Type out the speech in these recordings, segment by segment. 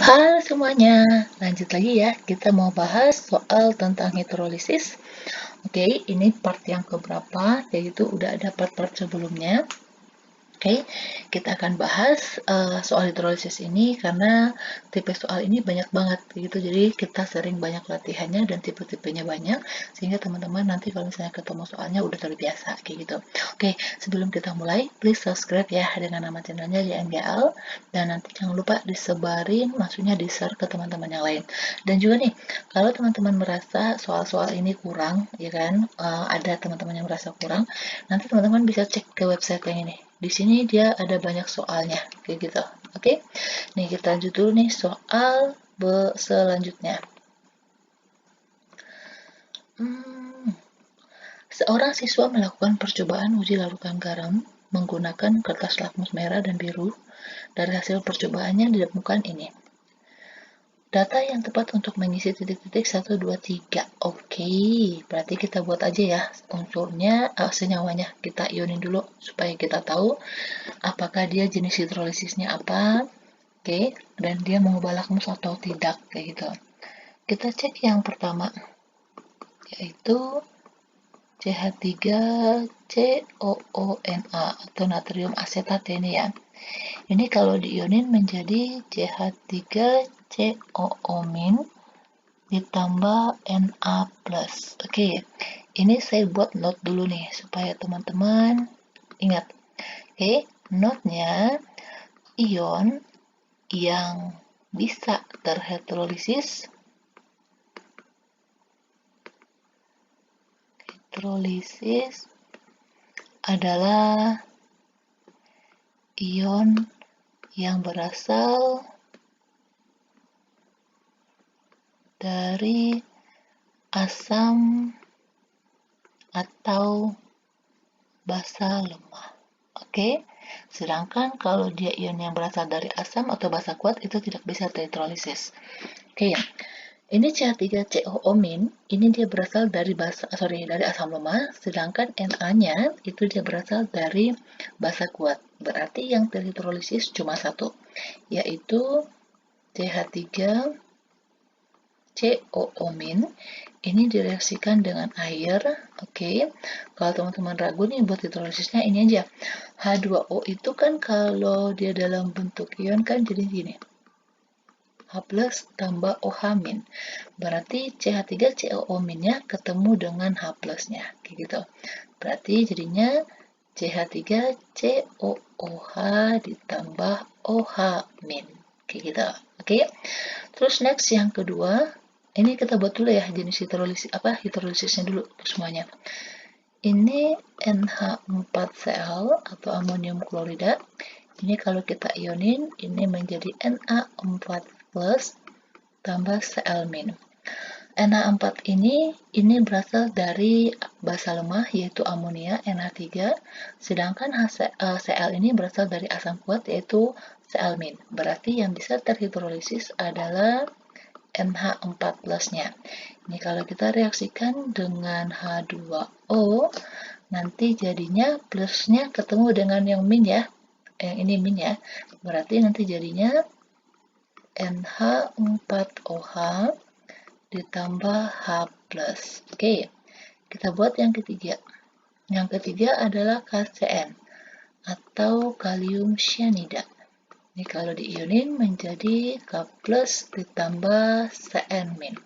Halo semuanya, lanjut lagi ya. Kita mau bahas soal tentang hidrolisis. Oke, ini part yang keberapa, yaitu udah ada part-part sebelumnya. Oke, kita akan bahas soal hidrolisis ini karena tipe soal ini banyak banget gitu. Jadi kita sering banyak latihannya dan tipe-tipenya banyak sehingga teman-teman nanti kalau misalnya ketemu soalnya udah terbiasa kayak gitu. Oke, sebelum kita mulai, please subscribe ya dengan nama channelnya YMGL dan nanti jangan lupa disebarin, maksudnya di-share ke teman-teman yang lain. Dan juga nih, kalau teman-teman merasa soal-soal ini kurang, ya kan, ada teman-teman yang merasa kurang, nanti teman-teman bisa cek ke website yang ini. Di sini dia ada banyak soalnya, kayak gitu. Oke, nih kita lanjut dulu nih soal selanjutnya. Hmm, Seorang siswa melakukan percobaan uji larutan garam menggunakan kertas lakmus merah dan biru. Dari hasil percobaannya ditemukan ini. Data yang tepat untuk mengisi titik-titik 1, 2, 3. Oke, berarti kita buat aja ya unsurnya, senyawanya. Kita ionin dulu supaya kita tahu apakah dia jenis hidrolisisnya apa, oke, dan dia mengubah lakmus atau tidak, kayak gitu. Kita cek yang pertama, yaitu CH3COONA atau natrium asetat ini ya. Ini kalau diionin menjadi CH3COO- ditambah Na+. Oke, ini saya buat note dulu nih supaya teman-teman ingat. Oke, note-nya ion yang bisa terhidrolisis adalah ion yang berasal dari asam atau basa lemah. Oke, sedangkan kalau dia ion yang berasal dari asam atau basa kuat itu tidak bisa terhidrolisis. Oke ya. Ini CH3COO- ini dia berasal dari dari asam lemah, sedangkan Na-nya itu dia berasal dari basa kuat. Berarti yang terhidrolisis cuma satu, yaitu CH3COO- ini direaksikan dengan air. Oke, kalau teman-teman ragu nih buat hidrolisisnya ini aja. H2O itu kan kalau dia dalam bentuk ion kan jadi gini. H plus tambah OH-. Berarti CH3COO-nya ketemu dengan H plusnya. Kayak gitu. Berarti jadinya CH3COOH ditambah OH-. Kayak gitu. Oke. Terus next yang kedua, ini kita buat dulu ya jenis hidrolisisnya dulu semuanya. Ini NH4Cl atau amonium klorida. Ini kalau kita ionin, ini menjadi Na4 plus tambah Cl-. Na4 ini berasal dari basa lemah yaitu amonia NH3, sedangkan Cl ini berasal dari asam kuat yaitu Cl-. Berarti yang bisa terhidrolisis adalah NH4 plusnya. Ini kalau kita reaksikan dengan H2O, nanti jadinya plusnya ketemu dengan yang min ya. Yang ini min ya. Berarti nanti jadinya NH4OH ditambah H+. Oke, kita buat yang ketiga. Yang ketiga adalah KCN atau kalium cyanida. Ini kalau diionin menjadi K plus ditambah Cn-.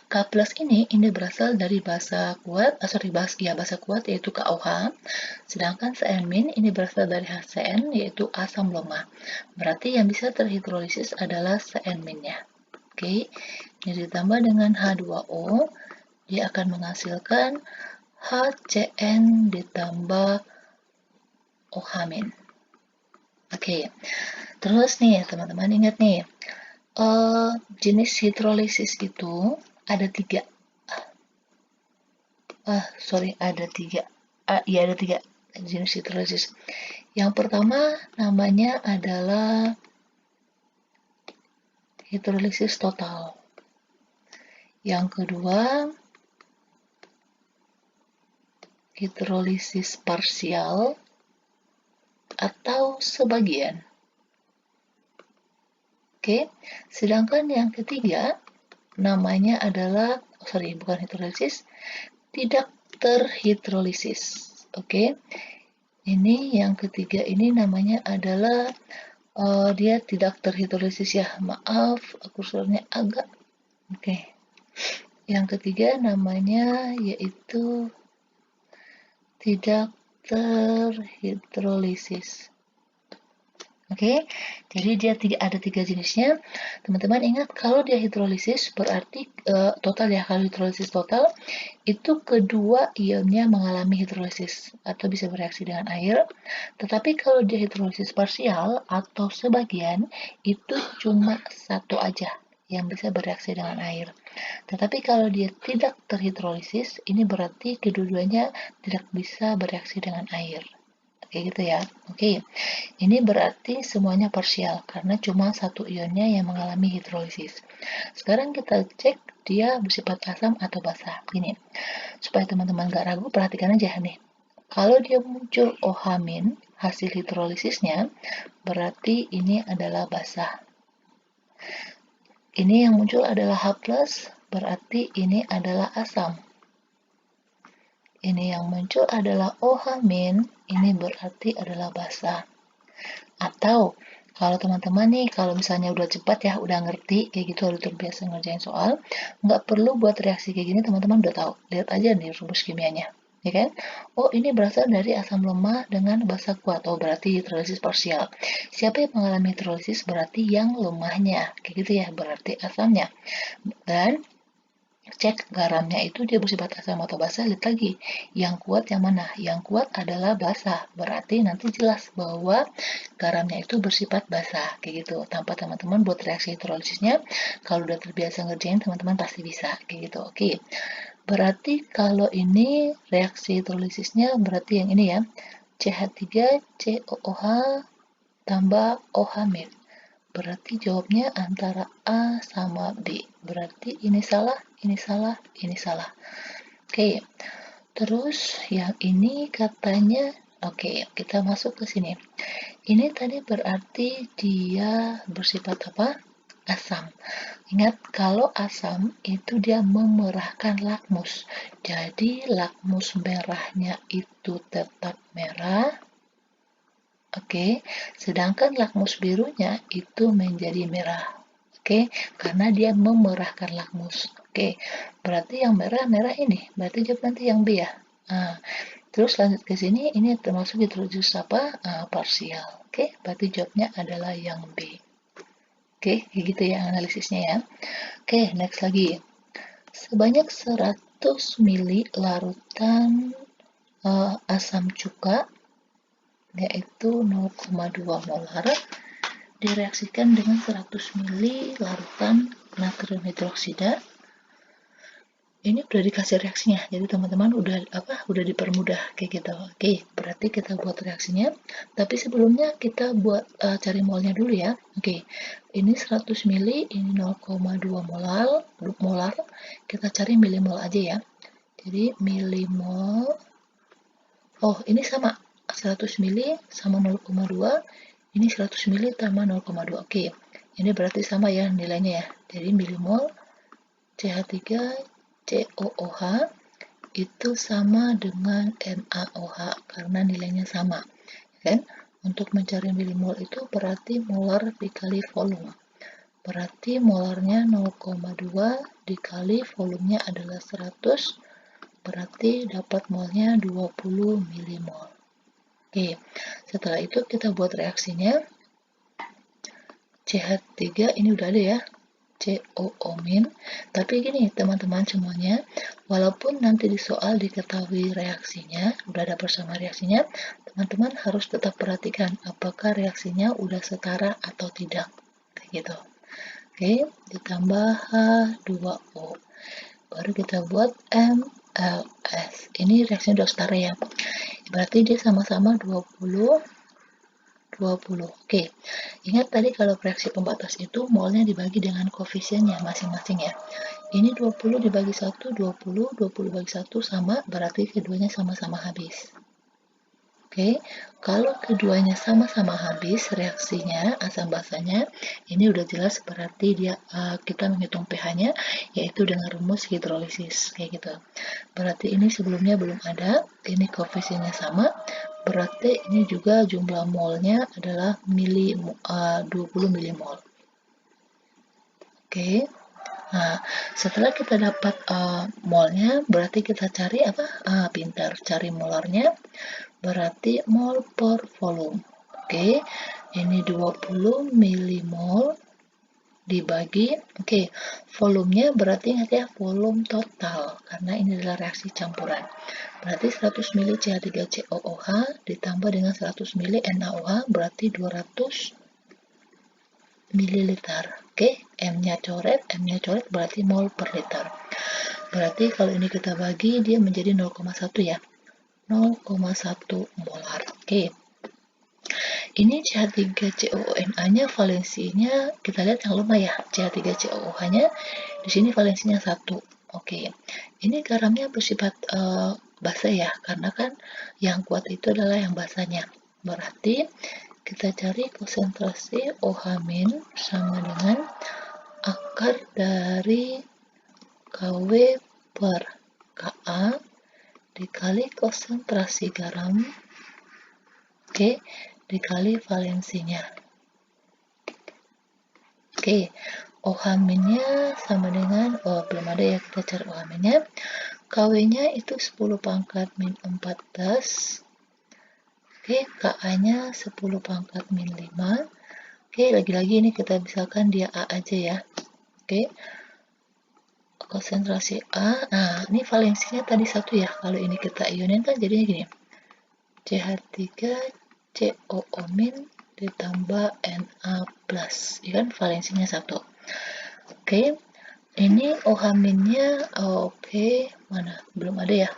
K plus ini berasal dari basa kuat, basa kuat yaitu KOH, sedangkan Cn- ini berasal dari HCN yaitu asam lemah. Berarti yang bisa terhidrolisis adalah Cn-nya. Oke, ini ditambah dengan H2O, dia akan menghasilkan HCN ditambah OH-. Oke, terus nih teman-teman ingat nih, jenis hidrolisis itu ada tiga. Ada tiga jenis hidrolisis. Yang pertama namanya adalah hidrolisis total. Yang kedua hidrolisis parsial atau sebagian. Oke, sedangkan yang ketiga namanya adalah, bukan hidrolisis, tidak terhidrolisis. Oke, ini yang ketiga ini namanya adalah dia tidak terhidrolisis ya. Maaf, kursornya agak. Oke. Yang ketiga namanya yaitu tidak terhidrolisis. Oke, jadi dia ada tiga jenisnya. Teman-teman ingat kalau dia hidrolisis berarti total ya, kalau hidrolisis total itu kedua ionnya mengalami hidrolisis atau bisa bereaksi dengan air. Tetapi kalau dia hidrolisis parsial atau sebagian itu cuma satu aja yang bisa bereaksi dengan air. Tetapi kalau dia tidak terhidrolisis, ini berarti kedua-duanya tidak bisa bereaksi dengan air. Kayak gitu ya. Oke, ini berarti semuanya parsial karena cuma satu ionnya yang mengalami hidrolisis. Sekarang kita cek dia bersifat asam atau basah. Gini, supaya teman-teman gak ragu, perhatikan aja nih. Kalau dia muncul OH- hasil hidrolisisnya, berarti ini adalah basah. Ini yang muncul adalah H+, berarti ini adalah asam. Ini yang muncul adalah OH-, ini berarti adalah basah. Atau kalau teman-teman nih, kalau misalnya udah cepat ya, udah ngerti kayak gitu, udah terbiasa ngerjain soal, nggak perlu buat reaksi kayak gini, teman-teman udah tahu. Lihat aja nih rumus kimianya, ya kan? Oh, ini berasal dari asam lemah dengan basa kuat. Oh, berarti hidrolisis parsial. Siapa yang mengalami hidrolisis berarti yang lemahnya, kayak gitu ya, berarti asamnya. Dan cek garamnya itu dia bersifat asam atau basa, lihat lagi yang kuat yang mana. Yang kuat adalah basa, berarti nanti jelas bahwa garamnya itu bersifat basa, kayak gitu. Tanpa teman-teman buat reaksi hidrolisisnya, kalau udah terbiasa ngerjain, teman-teman pasti bisa, kayak gitu. Oke, berarti kalau ini reaksi hidrolisisnya berarti yang ini ya, CH3COOH tambah OH-. Berarti jawabnya antara A sama B. Berarti ini salah, ini salah, ini salah. Oke, terus yang ini katanya, oke, kita masuk ke sini. Ini tadi berarti dia bersifat apa? Asam. Ingat, kalau asam itu dia memerahkan lakmus. Jadi lakmus merahnya itu tetap merah. Oke, sedangkan lakmus birunya itu menjadi merah. Oke, karena dia memerahkan lakmus. Oke, berarti yang merah-merah ini, berarti jawab nanti yang B ya. Nah, terus lanjut ke sini, ini termasuk hidrolisis apa? Parsial. Oke, berarti jawabnya adalah yang B. Oke, kayak gitu ya analisisnya ya. Oke, next lagi. Sebanyak 100 ml larutan asam cuka yaitu 0,2 molar direaksikan dengan 100 ml larutan natrium hidroksida. Ini udah dikasih reaksinya, jadi teman-teman udah dipermudah kayak gitu. Oke, berarti kita buat reaksinya, tapi sebelumnya kita buat cari molnya dulu ya. Oke, ini 100 ml, ini 0,2 molar, kita cari milimol aja ya. Jadi milimol, oh ini sama 100 ml sama 0,2, ini 100 ml tambah 0,2. Oke, ini berarti sama ya nilainya ya. Jadi milimol CH3COOH itu sama dengan NaOH karena nilainya sama. Kan? Untuk mencari milimol itu berarti molar dikali volume. Berarti molarnya 0,2 dikali volumenya adalah 100, berarti dapat molnya 20 milimol. Oke, setelah itu kita buat reaksinya. CH3 ini udah ada ya, COO-, tapi gini teman-teman semuanya, walaupun nanti di soal diketahui reaksinya, udah ada bersama reaksinya, teman-teman harus tetap perhatikan apakah reaksinya udah setara atau tidak, kayak gitu. Oke, ditambah H2O, baru kita buat MLS. Ini reaksinya udah setara ya, berarti dia sama-sama 20. Oke, ingat tadi kalau reaksi pembatas itu molnya dibagi dengan koefisiennya masing-masing ya. Ini 20 dibagi 1, 20 bagi 1 sama, berarti keduanya sama-sama habis. Oke, kalau keduanya sama-sama habis reaksinya, asam basanya, ini udah jelas berarti kita menghitung pH-nya, yaitu dengan rumus hidrolisis, kayak gitu. Berarti ini sebelumnya belum ada, ini koefisiennya sama, berarti ini juga jumlah molnya adalah 20 milimol. Oke. Nah, setelah kita dapat molnya, berarti kita cari apa? Pintar, cari molarnya. Berarti mol per volume. Oke, ini 20 milimol dibagi, volumenya berarti ingat ya, volume total, karena ini adalah reaksi campuran. Berarti 100 ml CH3COOH ditambah dengan 100 ml NaOH, berarti 200 ml. Oke, M-nya coret berarti mol per liter. Berarti kalau ini kita bagi, dia menjadi 0,1 ya. 0,1 molar. Oke. Ini CH3COONA-nya valensinya kita lihat yang lemah ya. CH3COOH-nya di sini valensinya 1. Oke. Ini garamnya bersifat basa ya, karena kan yang kuat itu adalah yang basanya. Berarti kita cari konsentrasi OH- sama dengan akar dari KW per Ka dikali konsentrasi garam, dikali valensinya. OH-nya sama dengan, belum ada ya, kita cari OH-nya. KW-nya itu 10 pangkat min 14. Ka-nya 10 pangkat min 5. Lagi-lagi ini kita misalkan dia A aja ya. Konsentrasi A. Nah, ini valensinya tadi 1 ya. Kalau ini kita ionin kan jadinya gini. CH3COO- ditambah Na+. Ya kan, valensinya 1. Ini OH-nya, mana? Belum ada ya.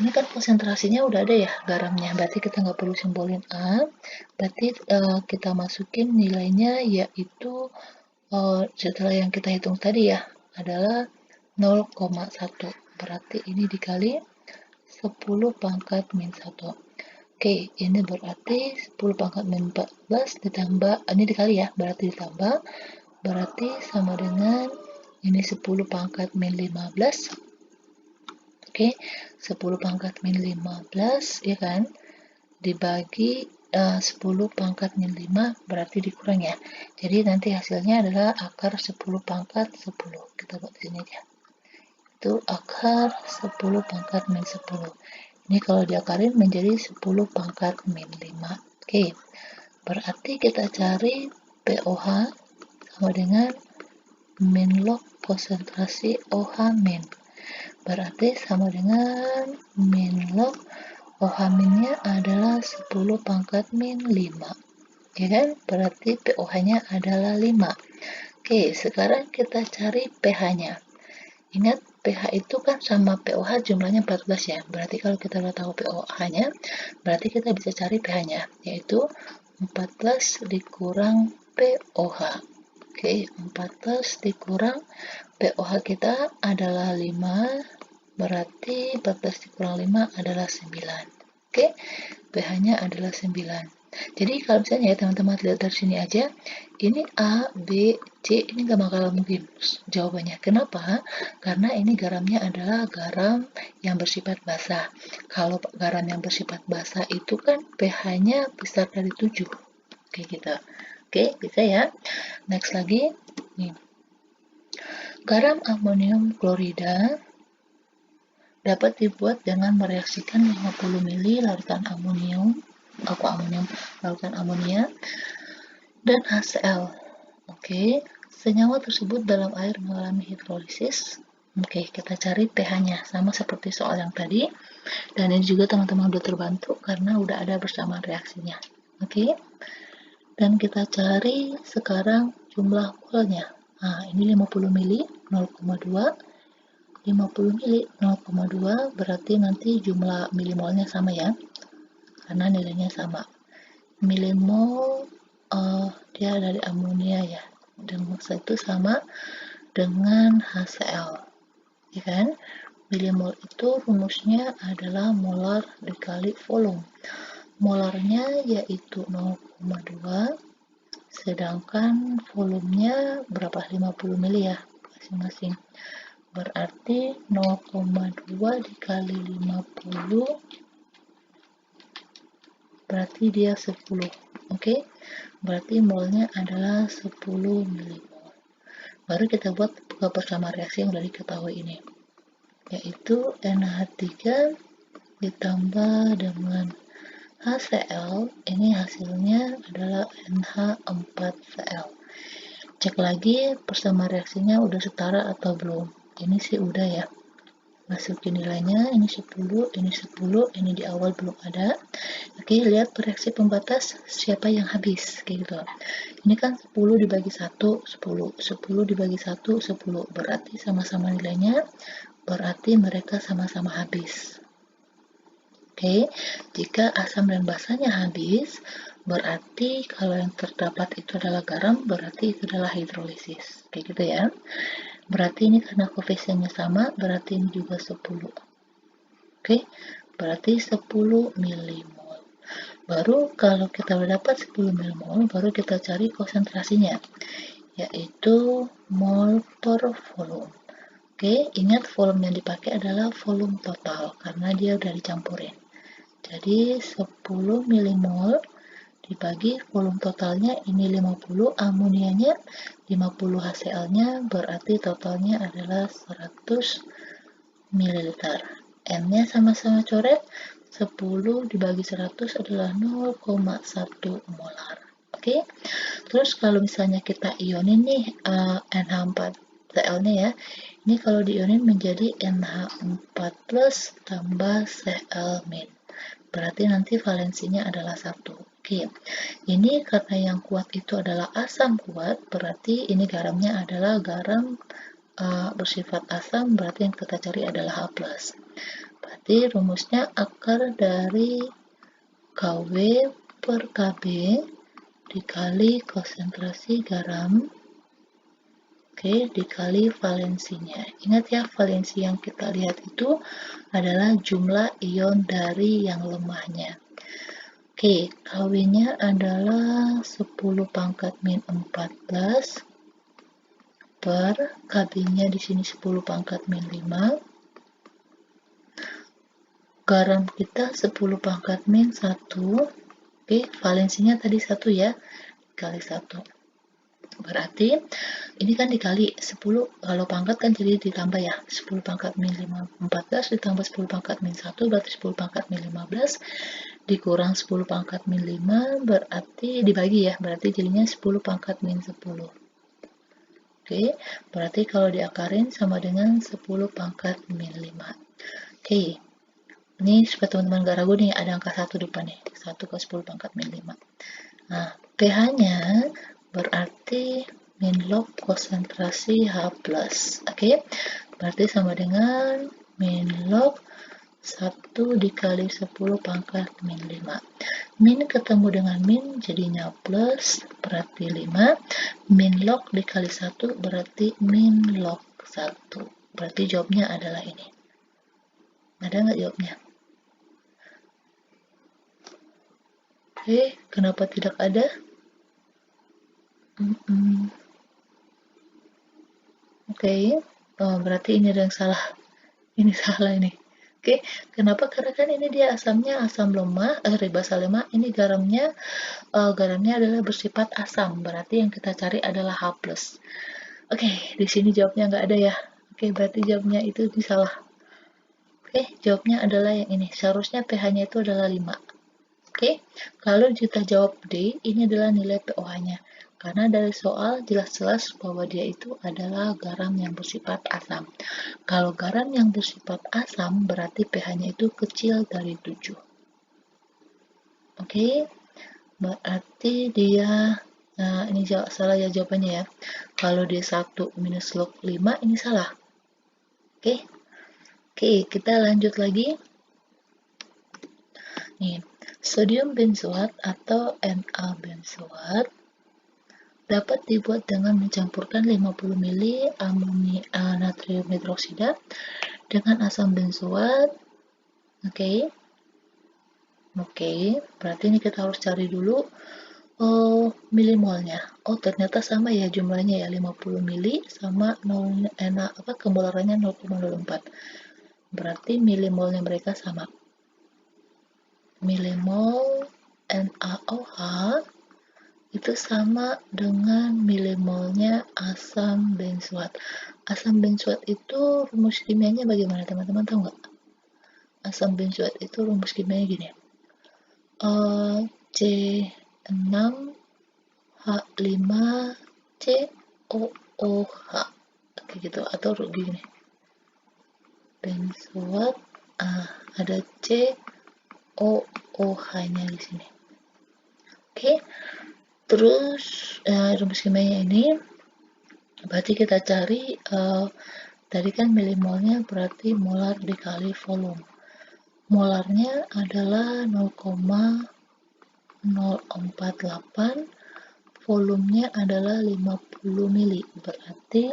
Ini kan konsentrasinya udah ada ya, garamnya. Berarti kita nggak perlu simbolin A. Berarti kita masukin nilainya, yaitu setelah yang kita hitung tadi ya, adalah 0,1. Berarti ini dikali 10 pangkat min 1. Ini berarti 10 pangkat min 14 ditambah, ini dikali ya, berarti ditambah, berarti sama dengan ini 10 pangkat min 15. 10 pangkat min 15 ya kan, dibagi 10 pangkat min 5, berarti dikurang ya. Jadi nanti hasilnya adalah akar 10 pangkat 10. Kita buat di sini aja. Itu akar 10 pangkat min 10. Ini kalau diakarin menjadi 10 pangkat min 5. Berarti kita cari POH sama dengan min log konsentrasi OH-. Berarti sama dengan min log OH-nya adalah 10 pangkat min 5. Ya kan? Berarti POH-nya adalah 5. Sekarang kita cari pH-nya. Ingat, pH itu kan sama POH jumlahnya 14 ya. Berarti kalau kita udah tahu POH-nya, berarti kita bisa cari pH-nya, yaitu 14 dikurang POH. 14 dikurang POH kita adalah 5, berarti 14 dikurang 5 adalah 9. pH-nya adalah 9. Jadi kalau misalnya ya teman-teman lihat dari sini aja, ini A, B, C, ini gak bakal mungkin jawabannya. Kenapa? Karena ini garamnya adalah garam yang bersifat basa. Kalau garam yang bersifat basa itu kan pH-nya besar dari 7. Gitu. Bisa ya. Next lagi. Nih. Garam amonium klorida dapat dibuat dengan mereaksikan 50 ml larutan larutan amonia dan HCl. Senyawa tersebut dalam air mengalami hidrolisis. Kita cari pH-nya sama seperti soal yang tadi. Dan ini juga teman-teman udah terbantu karena udah ada bersamaan reaksinya. Dan kita cari sekarang jumlah molnya. Nah, ini 50 ml 0,2. 50 ml 0,2 berarti nanti jumlah milimolnya sama ya, karena nilainya sama. Milimol dia dari amonia ya, dan itu sama dengan HCl, ya kan? Milimol itu rumusnya adalah molar dikali volume. molarnya yaitu 0,2, sedangkan volumenya berapa? 50 mili ya masing-masing. Berarti 0,2 dikali 50 berarti dia 10. Oke, berarti molnya adalah 10 milimol. Baru kita buat persamaan reaksi yang sudah diketahui ini, yaitu NH3 ditambah dengan HCl, ini hasilnya adalah NH4Cl. Cek lagi persamaan reaksinya udah setara atau belum. Ini sih udah ya. Masukin nilainya, ini 10, ini 10, ini di awal belum ada. Oke, lihat reaksi pembatas siapa yang habis, kayak gitu. Ini kan 10 dibagi 1, 10, 10 dibagi 1, 10, berarti sama-sama nilainya, berarti mereka sama-sama habis. Oke, jika asam dan basanya habis, berarti kalau yang terdapat itu adalah garam, berarti itu adalah hidrolisis. Kayak gitu ya. Berarti ini karena koefisiennya sama, berarti ini juga 10. Oke, berarti 10 milimol. Baru kalau kita udah dapat 10 milimol, baru kita cari konsentrasinya, yaitu mol per volume. Oke, ingat volume yang dipakai adalah volume total, karena dia udah dicampurin. Jadi 10 milimol dibagi volume totalnya ini 50, amonianya 50 HCl-nya, berarti totalnya adalah 100 ml. N-nya sama-sama coret, 10 dibagi 100 adalah 0,1 molar. Oke, terus kalau misalnya kita ionin nih NH4Cl-nya ya, ini kalau diionin menjadi NH4 plus tambah Cl-. Berarti nanti valensinya adalah 1. Oke, ini karena yang kuat itu adalah asam kuat, berarti ini garamnya adalah garam bersifat asam, berarti yang kita cari adalah H+. Berarti rumusnya akar dari Kw per Kb dikali konsentrasi garam, oke, dikali valensinya. Ingat ya, valensi yang kita lihat itu adalah jumlah ion dari yang lemahnya. Oke, Kw-nya adalah 10 pangkat min 14 per Kb-nya di sini 10 pangkat min 5. Garam kita 10 pangkat min 1. Oke, valensinya tadi 1 ya, kali 1. Berarti ini kan dikali 10, kalau pangkat kan jadi ditambah ya, 10 pangkat min 14 ditambah 10 pangkat min 1, berarti 10 pangkat min 15 dikurang 10 pangkat min 5, berarti dibagi ya, berarti jadinya 10 pangkat min 10. Oke, berarti kalau diakarin sama dengan 10 pangkat min 5. Oke, ini supaya teman-teman gak ragu nih, ada angka 1 depan nih, 1 ke 10 pangkat min 5. Nah, pH-nya berarti min log konsentrasi H+. Oke, berarti sama dengan min log 1 dikali 10 pangkat min 5. Min ketemu dengan min jadinya plus, berarti 5. Min log dikali 1 berarti min log 1. Berarti jawabnya adalah ini. Ada nggak jawabnya? Oke, kenapa tidak ada? Oke, oh, berarti ini ada yang salah. Ini salah ini. Oke, kenapa? Karena kan ini dia asamnya asam lemah, basa lemah. Ini garamnya adalah bersifat asam. Berarti yang kita cari adalah H+. Oke, di sini jawabnya nggak ada ya. Oke, berarti jawabnya itu salah. Oke, jawabnya adalah yang ini. Seharusnya pH-nya itu adalah 5. Oke, kalau kita jawab D, ini adalah nilai pOH-nya. Karena dari soal jelas-jelas bahwa dia itu adalah garam yang bersifat asam. Kalau garam yang bersifat asam, berarti pH-nya itu kecil dari 7. Oke, berarti dia, nah ini salah ya jawabannya ya. Kalau dia 1 minus log 5, ini salah. Oke, kita lanjut lagi. Nih, sodium benzoat atau Na benzoat dapat dibuat dengan mencampurkan 50 ml natrium hidroksida dengan asam benzoat. Oke. Oke, berarti ini kita harus cari dulu milimolnya. Oh, ternyata sama ya jumlahnya ya, 50 mili sama 0, kemolarannya 0,04. Berarti milimolnya mereka sama. Milimol NaOH itu sama dengan milimolnya asam benzoat. Asam benzoat itu rumus kimianya bagaimana, teman-teman tahu nggak? Asam benzoat itu rumus kimianya gini. C6H5COOH kayak gitu, atau gini, benzoat, ada COOH-nya di sini. Oke, terus rumus kimianya ini berarti kita cari tadi kan milimolnya berarti molar dikali volume. Molarnya adalah 0,048, volumenya adalah 50 mili, berarti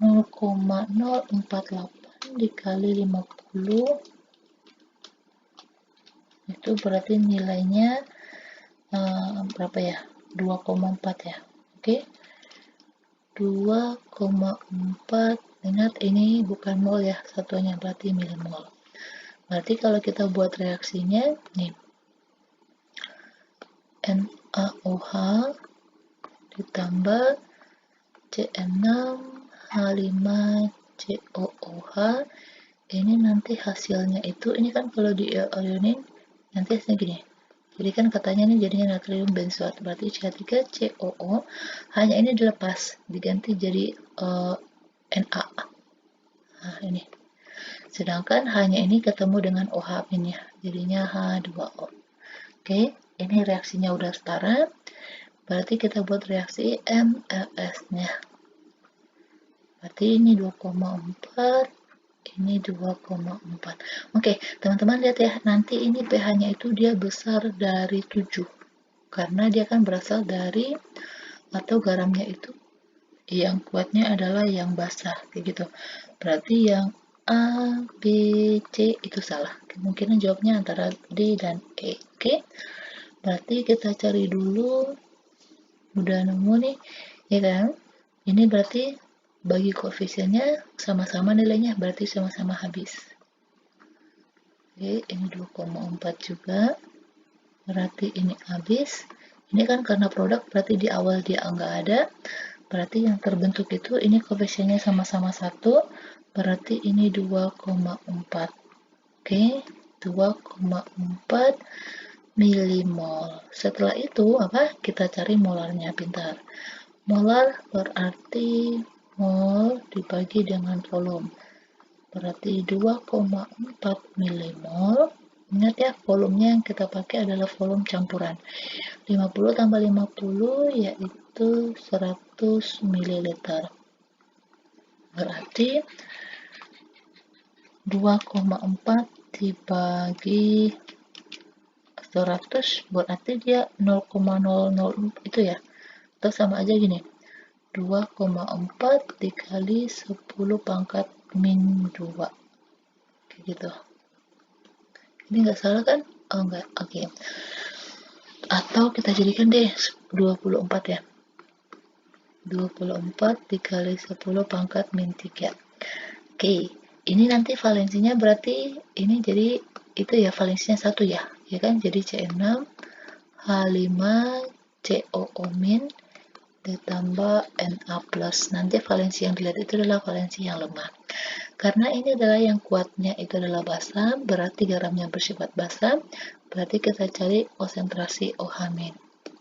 0,048 dikali 50 itu berarti nilainya berapa ya? 2,4 ya. Oke. 2,4, ingat ini bukan mol ya, satuannya berarti milimol. Berarti kalau kita buat reaksinya nih, NaOH ditambah C6H5COOH, ini nanti hasilnya itu, ini kan kalau diionin nanti hasilnya gini. Jadi kan katanya nih jadinya natrium benzoat, berarti CH3COO hanya ini dilepas, diganti jadi Na. Nah, ini. Sedangkan hanya ini ketemu dengan OH ya, jadinya H2O. Oke, ini reaksinya udah setara. Berarti kita buat reaksi MLS-nya. Berarti ini 2,4, ini 2,4. Oke, teman-teman lihat ya, nanti ini pH-nya itu dia besar dari 7. Karena dia kan berasal dari, atau garamnya itu yang kuatnya adalah yang basah, kayak gitu. Berarti yang A, B, C itu salah. Kemungkinan jawabnya antara D dan E. Oke, berarti kita cari dulu. Udah nemu nih, ya kan? Ini berarti bagi koefisiennya sama-sama nilainya, berarti sama-sama habis. Oke, ini 2,4 juga. Berarti ini habis. Ini kan karena produk, berarti di awal dia nggak ada. Berarti yang terbentuk itu, ini koefisiennya sama-sama 1. Berarti ini 2,4. Oke, 2,4 milimol. Setelah itu, kita cari molarnya, pintar. Molar berarti mol dibagi dengan volume. Berarti 2,4 milimol. Ingat ya, volumenya yang kita pakai adalah volume campuran. 50 tambah 50 yaitu 100 ml. Berarti 2,4 dibagi 100 berarti dia 0,00 itu ya. Atau sama aja gini. 2,4 dikali 10 pangkat min 2. Kayak gitu. Ini nggak salah kan? Oh enggak, oke. Atau kita jadikan deh 24 ya. 24 dikali 10 pangkat min 3. Oke, ini nanti valensinya berarti ini jadi itu ya, valensinya 1 ya. Ya kan? Jadi C6 H5COO min ditambah Na+. Nanti valensi yang dilihat itu adalah valensi yang lemah. Karena ini adalah yang kuatnya itu adalah basah, berarti garamnya bersifat basah, berarti kita cari konsentrasi OH-.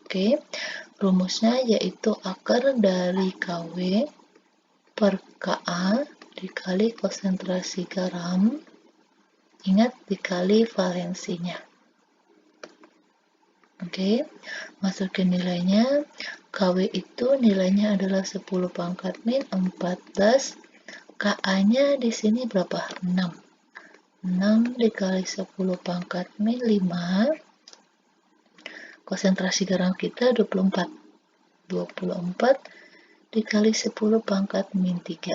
Oke, rumusnya yaitu akar dari Kw per Ka dikali konsentrasi garam, ingat dikali valensinya. Oke, masukin nilainya. Kw itu nilainya adalah 10 pangkat min 14. Ka-nya di sini berapa? 6. 6 dikali 10 pangkat min 5. Konsentrasi garam kita 24. 24 dikali 10 pangkat min 3.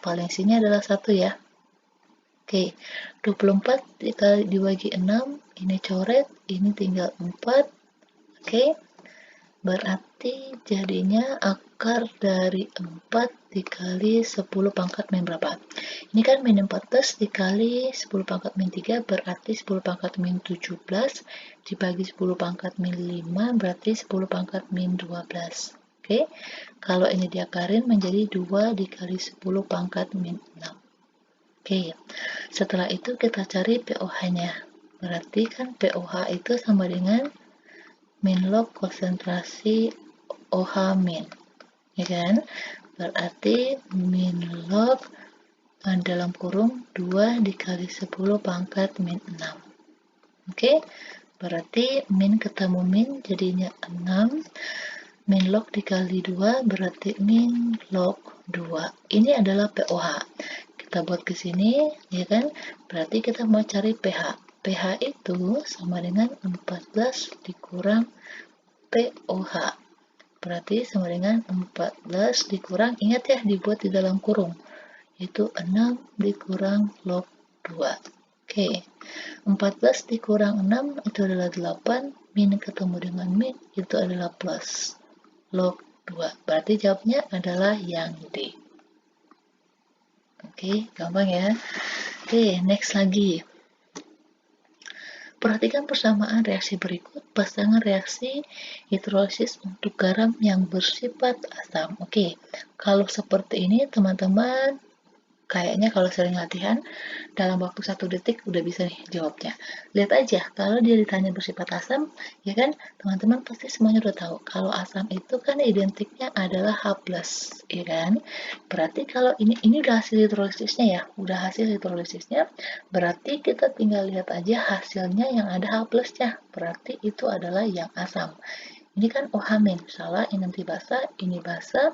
Valensinya adalah 1 ya. Oke, 24 dikali dibagi 6, ini coret, ini tinggal 4. Oke, berarti jadinya akar dari 4 dikali 10 pangkat min berapa? Ini kan min 14 dikali 10 pangkat min 3 berarti 10 pangkat min 17 dibagi 10 pangkat min 5 berarti 10 pangkat min 12. Oke, kalau ini diakarin menjadi 2 dikali 10 pangkat min 6. Oke, setelah itu kita cari pOH-nya. Berarti kan pOH itu sama dengan min log konsentrasi OH min, ya kan? Berarti min log dalam kurung 2 dikali 10 pangkat min 6. Oke, berarti min ketemu min jadinya 6. Min log dikali 2 berarti min log 2. Ini adalah pOH. Kita buat ke sini, ya kan? Berarti kita mau cari pH. pH itu sama dengan 14 dikurang pOH. Berarti sama dengan 14 dikurang, ingat ya, dibuat di dalam kurung, yaitu 6 dikurang log 2. Oke, 14 dikurang 6 itu adalah 8, min ketemu dengan min itu adalah plus log 2. Berarti jawabnya adalah yang D. Oke, gampang ya. Oke, next lagi. Perhatikan persamaan reaksi berikut, pasangan reaksi hidrolisis untuk garam yang bersifat asam. Oke, kalau seperti ini teman-teman kayaknya kalau sering latihan dalam waktu 1 detik udah bisa nih jawabnya. Lihat aja, kalau dia ditanya bersifat asam, ya kan teman-teman pasti semuanya udah tahu kalau asam itu kan identiknya adalah H+, ya kan? Berarti kalau ini udah hasil hidrolisisnya ya, udah hasil hidrolisisnya, berarti kita tinggal lihat aja hasilnya yang ada H+-nya, berarti itu adalah yang asam. Ini kan OH-, salah, ini nanti basah, ini basah,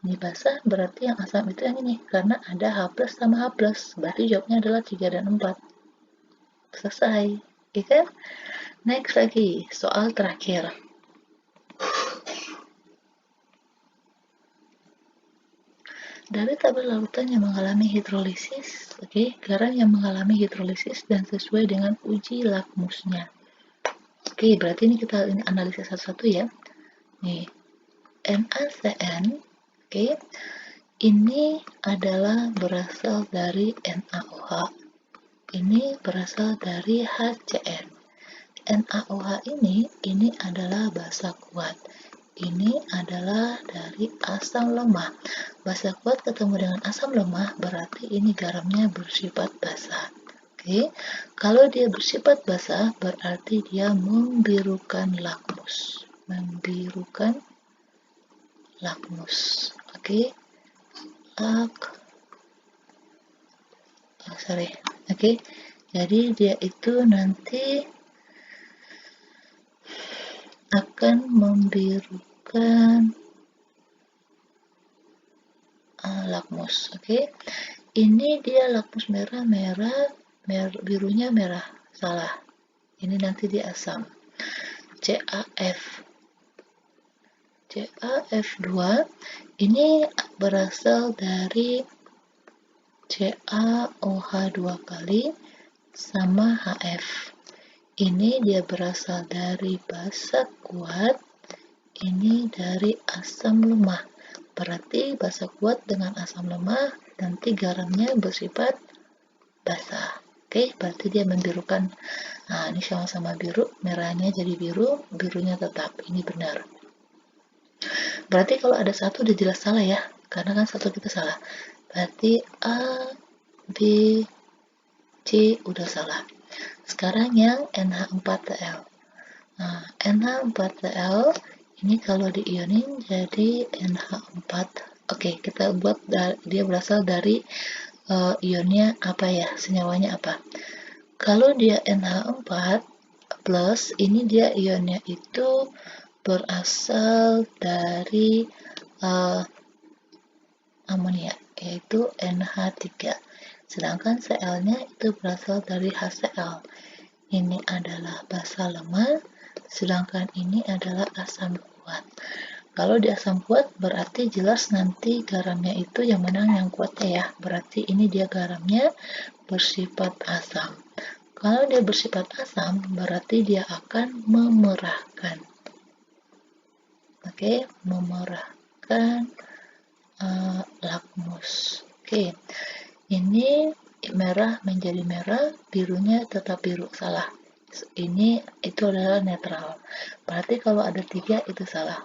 ini basah, berarti yang asam itu yang ini, karena ada H+ sama H+, berarti jawabnya adalah 3 dan 4. Selesai, ya kan? Next lagi, soal terakhir. Dari tabel larutan yang mengalami hidrolisis, garam yang mengalami hidrolisis dan sesuai dengan uji lakmusnya. Berarti ini kita analisis satu-satu ya. Nih, NaCN, ini adalah berasal dari NaOH. Ini berasal dari HCN. NaOH ini adalah basa kuat. Ini adalah dari asam lemah. Basa kuat ketemu dengan asam lemah berarti ini garamnya bersifat basah. Kalau dia bersifat basah berarti dia membirukan lakmus. Membirukan lakmus. Jadi dia itu nanti akan membirukan lakmus. Ini dia lakmus merah, birunya merah, salah. Ini nanti dia asam. CaF2 ini berasal dari CaOH 2 kali sama HF. Ini dia berasal dari basa kuat, ini dari asam lemah. Berarti basa kuat dengan asam lemah, nanti garamnya bersifat basah. Berarti dia membirukan. Nah, ini sama-sama biru, merahnya jadi biru, birunya tetap. Ini benar. Berarti kalau ada satu udah jelas salah ya, karena kan satu kita salah. Berarti A, B, C udah salah. Sekarang yang NH4Cl. Nah, NH4Cl ini kalau diionin jadi NH4. Kita buat dia berasal dari ionnya apa ya, senyawanya apa. Kalau dia NH4 plus, ini dia ionnya itu berasal dari amonia, yaitu NH3. Sedangkan Cl-nya itu berasal dari HCl. Ini adalah basa lemah, sedangkan ini adalah asam kuat. Kalau di asam kuat berarti jelas nanti garamnya itu yang menang yang kuatnya ya. Berarti ini dia garamnya bersifat asam. Kalau dia bersifat asam berarti dia akan memerahkan. Oke, memerahkan lakmus. Oke, ini merah menjadi merah, birunya tetap biru. Salah. Ini itu adalah netral. Berarti kalau ada 3 itu salah.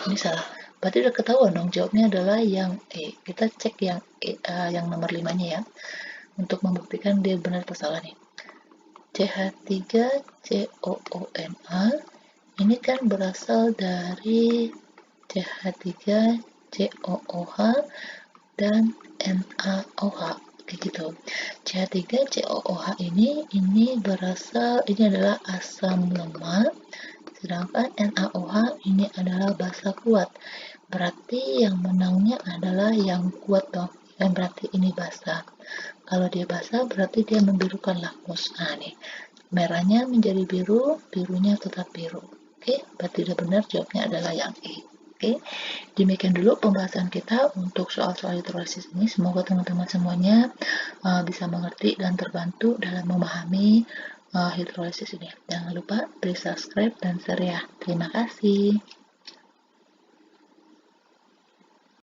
Ini salah. Berarti udah ketahuan dong jawabannya adalah yang E. Kita cek yang E, yang nomor 5-nya ya. Untuk membuktikan dia benar atau salah nih. CH3COONA ini kan berasal dari CH3COOH dan NaOH kayak gitu. CH3COOH ini berasal, ini adalah asam lemah, sedangkan NaOH ini adalah basa kuat. Berarti yang menangnya adalah yang kuat dong. Dan berarti ini basa. Kalau dia basa berarti dia membirukan lakmus. Nah nih, merahnya menjadi biru, birunya tetap biru. Oke, berarti udah benar, jawabnya adalah yang E. Oke, demikian dulu pembahasan kita untuk soal-soal hidrolisis ini. Semoga teman-teman semuanya bisa mengerti dan terbantu dalam memahami hidrolisis ini. Jangan lupa beri subscribe dan share ya. Terima kasih.